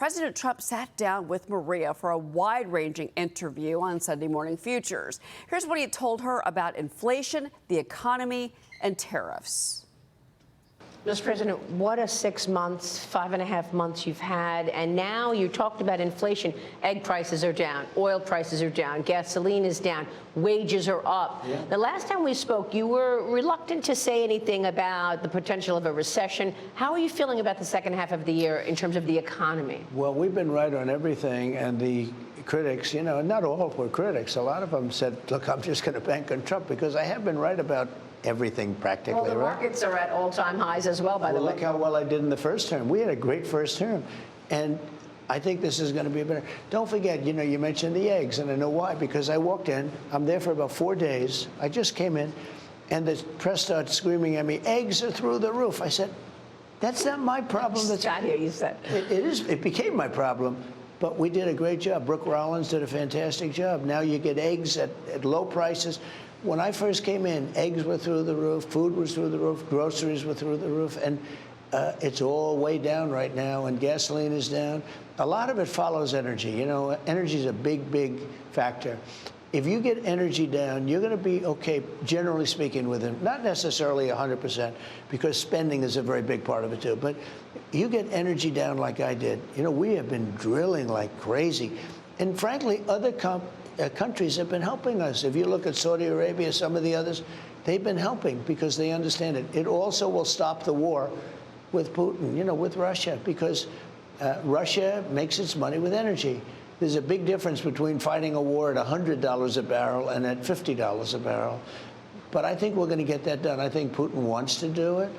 President Trump sat down with Maria for a wide-ranging interview on Sunday Morning Futures. Here's what he told her about inflation, the economy, and tariffs. Mr. President, what a 6 months, 5.5 months you've had, and now you talked about inflation. Egg prices are down, oil prices are down, gasoline is down, wages are up. Yeah. The last time we spoke, you were reluctant to say anything about the potential of a recession. How are you feeling about the second half of the year in terms of the economy? Well, we've been right on everything, and the critics, you know, not all were critics. A lot of them said, look, I'm just going to bank on Trump, because I have been right about everything practically. Well, the markets are at all-time highs as well, by the way. Look how well I did in the first term. We had a great first term, and I think this is going to be better. Don't forget, you know, you mentioned the eggs, and I know why, because I walked in. I'm there for about 4 days. I just came in, and the press started screaming at me, eggs are through the roof. I said, that's not my problem. That's got here, you said. It is. It became my problem, but we did a great job. Brooke Rollins did a fantastic job. Now you get eggs at low prices. When I first came in, eggs were through the roof, food was through the roof, groceries were through the roof, and it's all way down right now, and gasoline is down. A lot of it follows energy. You know, energy is a big, big factor. If you get energy down, you're going to be okay, generally speaking, with it. Not necessarily 100%, because spending is a very big part of it, too. But you get energy down like I did. You know, we have been drilling like crazy. And frankly, other countries have been helping us. If you look at Saudi Arabia, some of the others, they've been helping because they understand it. It also will stop the war with Putin, you know, with Russia, because Russia makes its money with energy. There's a big difference between fighting a war at $100 a barrel and at $50 a barrel. But I think we're going to get that done. I think Putin wants to do it.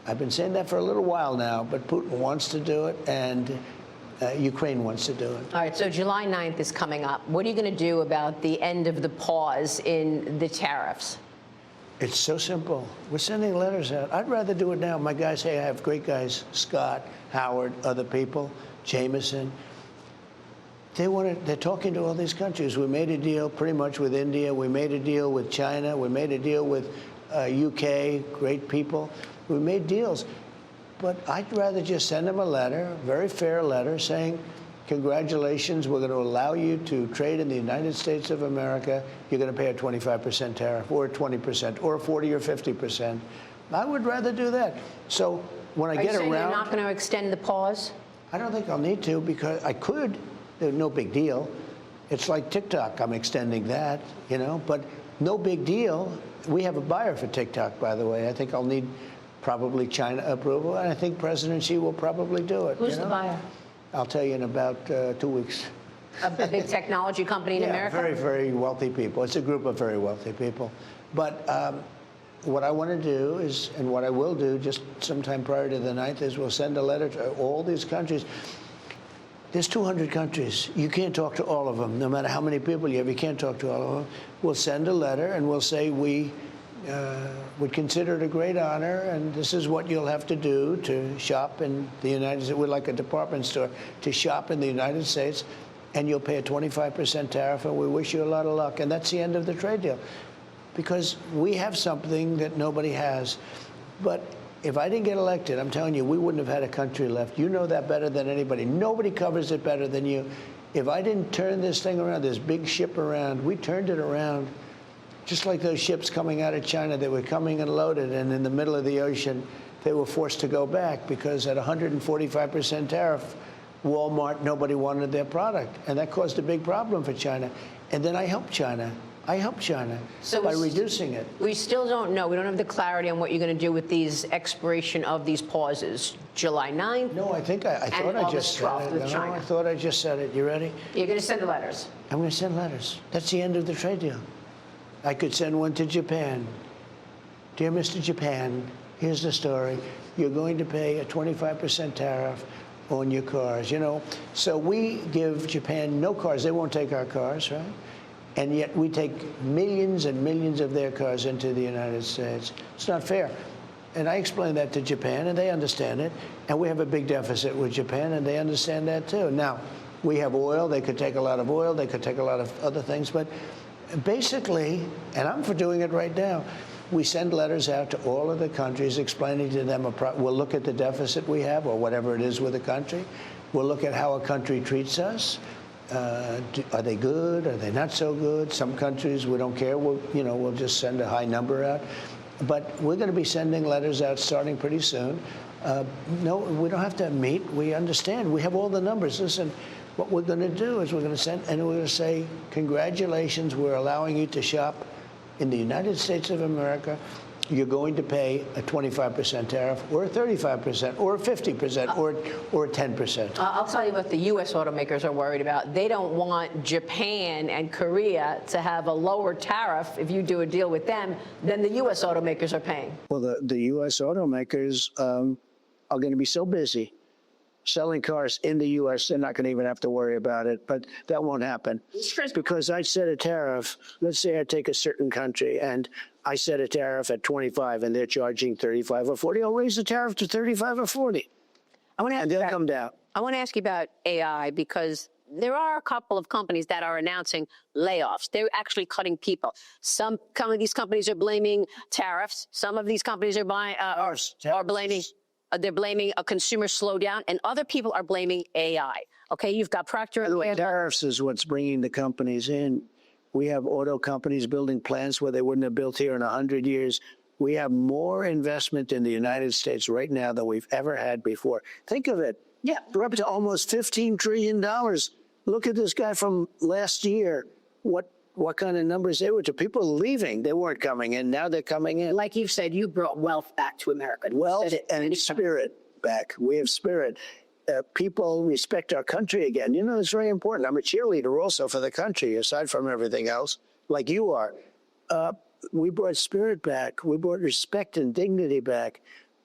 I've been saying that for a little while now, but Putin wants to do it, and Ukraine wants to do it. All right, so July 9th is coming up. What are you going to do about the end of the pause in the tariffs? It's so simple. We're sending letters out. I'd rather do it now. My guys, hey, I have great guys, Scott, Howard, other people, Jameson. They're talking to all these countries. We made a deal pretty much with India. We made a deal with China. We made a deal with UK, great people. We made deals. But I'd rather just send them a letter, a very fair letter, saying, congratulations, we're going to allow you to trade in the United States of America. You're going to pay a 25% tariff, or a 20%, or a 40 or 50%. I would rather do that. So when I get around... Are you saying you're not going to extend the pause? I don't think I'll need to, because I could. There's no big deal. It's like TikTok. I'm extending that, you know, but no big deal. We have a buyer for TikTok, by the way. I think I'll need probably China approval, and I think President Xi will probably do it. Who's the buyer? I'll tell you in about 2 weeks. A big technology company in America? Very, very wealthy people. It's a group of very wealthy people. But what I want to do is, and what I will do just sometime prior to the 9th, is we'll send a letter to all these countries. There's 200 countries. You can't talk to all of them. No matter how many people you have, you can't talk to all of them. We'll send a letter, and we'll say we would consider it a great honor, and this is what you'll have to do to shop in the United States. We're like a department store, to shop in the United States, and you'll pay a 25% tariff, and we wish you a lot of luck. And that's the end of the trade deal, because we have something that nobody has. But if I didn't get elected, I'm telling you, we wouldn't have had a country left. You know that better than anybody. Nobody covers it better than you. If I didn't turn this thing around, this big ship around, we turned it around. Just like those ships coming out of China, they were coming and loaded, and in the middle of the ocean, they were forced to go back because at 145% tariff, Walmart, nobody wanted their product. And that caused a big problem for China. And then I helped China. by reducing it. We still don't know. We don't have the clarity on what you're going to do with these expiration of these pauses. July 9th. No, I think I thought I just said it. No, I thought I just said it. You ready? You're going to send the letters. I'm going to send letters. That's the end of the trade deal. I could send one to Japan. Dear Mr. Japan, here's the story. You're going to pay a 25% tariff on your cars. You know, so we give Japan no cars. They won't take our cars, right? And yet we take millions and millions of their cars into the United States. It's not fair. And I explained that to Japan, and they understand it. And we have a big deficit with Japan, and they understand that too. Now, we have oil. They could take a lot of oil. They could take a lot of other things. But basically, and I'm for doing it right now, we send letters out to all of the countries explaining to them, we'll look at the deficit we have or whatever it is with the country, We'll look at how a country treats us. Are they good? Are they not so good? Some countries we don't care. We'll just send a high number out. But we're going to be sending letters out starting pretty soon. No, we don't have to meet. We understand. We have all the numbers. Listen, what we're going to do is we're going to send, and we're going to say, congratulations, we're allowing you to shop in the United States of America. You're going to pay a 25% tariff, or a 35%, or a 50%, or a 10%. I'll tell you what the U.S. automakers are worried about. They don't want Japan and Korea to have a lower tariff if you do a deal with them than the U.S. automakers are paying. Well, the U.S. automakers are going to be so busy selling cars in the U.S., they're not going to even have to worry about it. But that won't happen. Because I set a tariff. Let's say I take a certain country, and I set a tariff at 25, and they're charging 35 or 40. I'll raise the tariff to 35 or 40. And they'll come down. I want to ask you about AI, because there are a couple of companies that are announcing layoffs. They're actually cutting people. Some of these companies are blaming tariffs. Some of these companies are blaming a consumer slowdown, and other people are blaming AI. Okay, you've got Procter & Gamble. Tariffs is what's bringing the companies in. We have auto companies building plants where they wouldn't have built here in 100 years. We have more investment in the United States right now than we've ever had before. Think of it. Yeah, we're up to almost $15 trillion. Look at this guy from last year. What kind of numbers they were to people leaving? They weren't coming in. Now they're coming in. Like you've said, you brought wealth back to America. Wealth and spirit back. We have spirit. People respect our country again. You know, it's very important. I'm a cheerleader also for the country, aside from everything else, like you are. We brought spirit back. We brought respect and dignity back.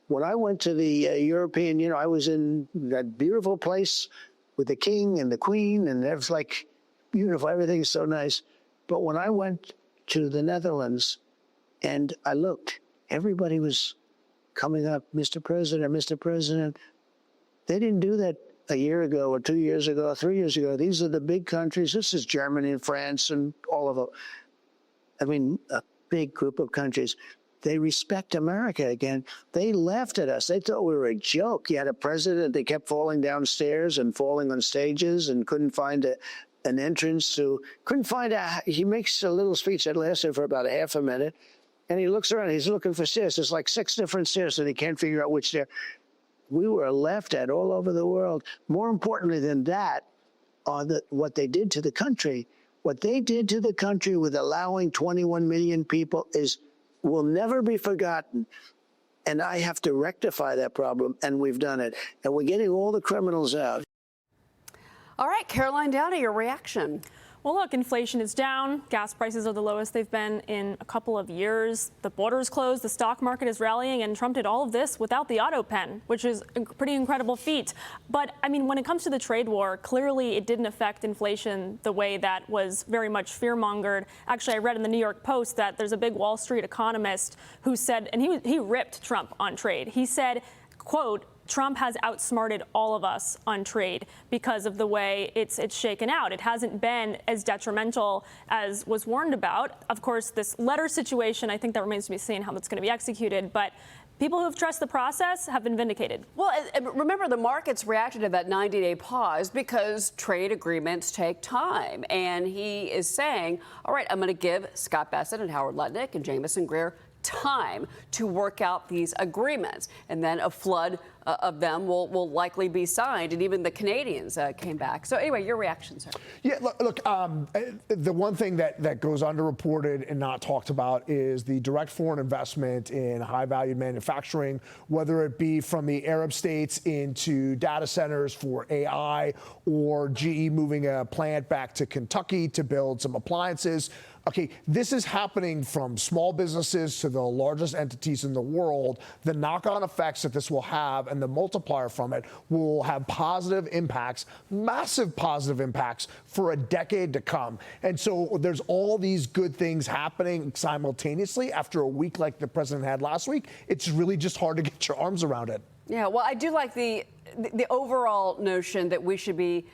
When I went to the European, I was in that beautiful place with the king and the queen, and it was like beautiful. Everything's so nice. But when I went to the Netherlands and I looked, everybody was coming up, Mr. President, Mr. President. They didn't do that a year ago or 2 years ago or 3 years ago. These are the big countries. This is Germany and France and all of them. I mean, a big group of countries. They respect America again. They laughed at us. They thought we were a joke. You had a president that kept falling downstairs and falling on stages and couldn't find an entrance to, he makes a little speech that lasted for about a half a minute, and he looks around, he's looking for stairs. There's like 6 different stairs, and he can't figure out which stair. We were laughed at all over the world. More importantly than that, what they did to the country. What they did to the country with allowing 21 million people will never be forgotten. And I have to rectify that problem, and we've done it. And we're getting all the criminals out. All right, Caroline Downey, your reaction. Well, look, inflation is down. Gas prices are the lowest they've been in a couple of years. The border's closed. The stock market is rallying. And Trump did all of this without the auto pen, which is a pretty incredible feat. But, I mean, when it comes to the trade war, clearly it didn't affect inflation the way that was very much fear-mongered. Actually, I read in the New York Post that there's a big Wall Street economist who said, and he ripped Trump on trade. He said, quote, Trump has outsmarted all of us on trade because of the way it's shaken out. It hasn't been as detrimental as was warned about. Of course, this letter situation, I think that remains to be seen how that's going to be executed. But people who have trusted the process have been vindicated. Well, remember, the markets reacted to that 90-day pause because trade agreements take time. And he is saying, all right, I'm going to give Scott Bessent and Howard Lutnick and Jamieson Greer time to work out these agreements, and then a flood of them will likely be signed, and even the Canadians came back. So anyway, your reaction, sir. Yeah, look, the one thing that goes underreported and not talked about is the direct foreign investment in high-valued manufacturing, whether it be from the Arab states into data centers for AI, or GE moving a plant back to Kentucky to build some appliances. Okay, this is happening from small businesses to the largest entities in the world. The knock-on effects that this will have and the multiplier from it will have positive impacts, massive positive impacts for a decade to come. And so there's all these good things happening simultaneously after a week like the president had last week. It's really just hard to get your arms around it. Yeah, well, I do like the overall notion that we should be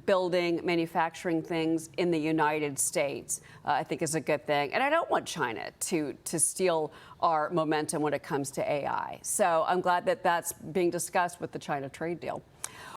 building, manufacturing things in the United States, I think is a good thing. And I don't want China to steal our momentum when it comes to AI. So I'm glad that that's being discussed with the China trade deal.